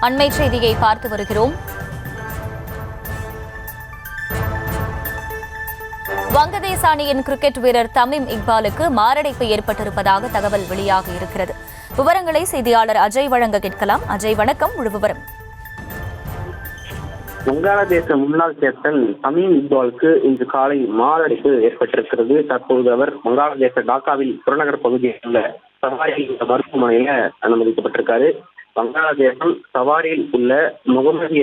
அண்மை செய்தியை பார்த்து வருகிறோம். வங்கதேச அணியின் கிரிக்கெட் வீரர் தமீம் இக்பாலுக்கு மாரடைப்பு ஏற்பட்டிருப்பதாக தகவல் வெளியாகி இருக்கிறது. விவரங்களை செய்தியாளர் அஜய் வழங்க கேட்கலாம். அஜய், வணக்கம். முழு விவரம். வங்காளதேச முன்னாள் கேப்டன் தமீம் இக்பாலுக்கு இன்று காலை மாரடைப்பு ஏற்பட்டிருக்கிறது. தற்போது அவர் வங்காளதேச டாக்காவில் புறநகர் பகுதியில் உள்ள சவாரியில் மருத்துவமனையில அனுமதிக்கப்பட்டிருக்காரு. வங்காளதேசம் சவாரியில் உள்ள முகமதிய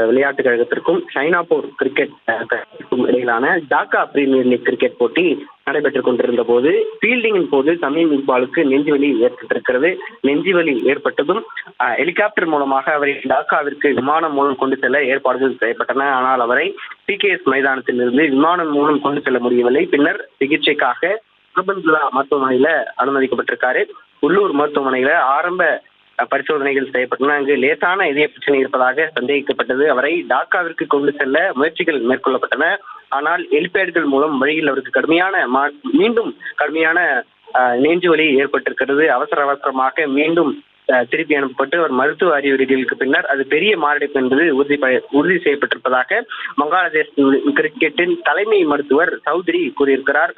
விளையாட்டுக் கழகத்திற்கும் சைனாப்பூர் கிரிக்கெட் கழகத்திற்கும் இடையிலான டாக்கா பிரீமியர் லீக் கிரிக்கெட் போட்டி நடைபெற்றுக் கொண்டிருந்த போது ஃபீல்டிங்கின் போது தமீம் இக்பாலுக்கு நெஞ்சுவலி ஏற்பட்டிருக்கிறது. நெஞ்சுவலி ஏற்பட்டதும் ஹெலிகாப்டர் மூலமாக அவரை டாக்காவிற்கு விமானம் மூலம் கொண்டு செல்ல ஏற்பாடுகள் செய்யப்பட்டன. ஆனால் அவரை PKS மைதானத்தில் இருந்து விமானம் மூலம் கொண்டு செல்ல முடியவில்லை. பின்னர் சிகிச்சைக்காக மருத்துவமனையில அனுமதிக்கப்பட்டிருக்காரு. உள்ளூர் மருத்துவமனையில ஆரம்ப பரிசோதனைகள் செய்யப்பட்டன. அங்கு லேசான இதய பிரச்சனை இருப்பதாக சந்தேகிக்கப்பட்டது. அவரை டாக்காவிற்கு கொண்டு செல்ல முயற்சிகள் மேற்கொள்ளப்பட்டன. ஆனால் ஹெலிபேடுகள் மூலம் வழியில் அவருக்கு மீண்டும் கடுமையான நெஞ்சுவலி ஏற்பட்டிருக்கிறது. அவசரமாக மீண்டும் திருப்பி அனுப்பப்பட்டு அவர் மருத்துவ அறிகுறிகளுக்கு பின்னர் அது பெரிய மாரடைப்பு என்பது உறுதி செய்யப்பட்டிருப்பதாக வங்காளதேச கிரிக்கெட்டின் தலைமை மருத்துவர் சௌத்ரி கூறியிருக்கிறார்.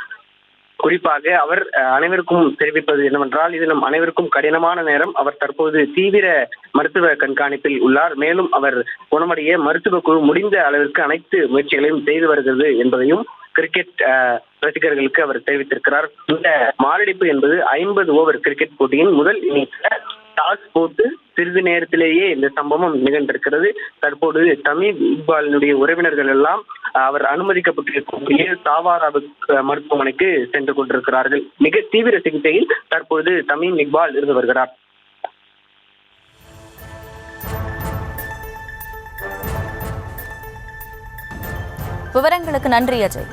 குறிப்பாக அவர் அனைவருக்கும் தெரிவிப்பது என்னவென்றால், இது நம் அனைவருக்கும் கடினமான நேரம். அவர் தற்போது தீவிர மருத்துவ கண்காணிப்பில் உள்ளார். மேலும் அவர் குணமடைய மருத்துவ குழு முடிந்த அளவிற்கு அனைத்து முயற்சிகளையும் செய்து வருகிறது என்பதையும் கிரிக்கெட் ரசிகர்களுக்கு அவர் தெரிவித்திருக்கிறார். இந்த மாரடைப்பு என்பது 50 ஓவர் கிரிக்கெட் போட்டியின் முதல் இன்னிங்ஸ்ல டாஸ் போட்டு சிறிது நேரத்திலேயே இந்த சம்பவம் நிகழ்ந்திருக்கிறது. தற்போது தமீம் இக்பாலினுடைய உறவினர்கள் எல்லாம் அவர் அனுமதிக்கப்பட்டிருக்கக்கூடிய சாவாரா மருத்துவமனைக்கு சென்று கொண்டிருக்கிறார்கள். மிக தீவிர சிகிச்சையில் தற்போது தமீம் இக்பால் இருந்து வருகிறார். விவரங்களுக்கு நன்றி அஜய்.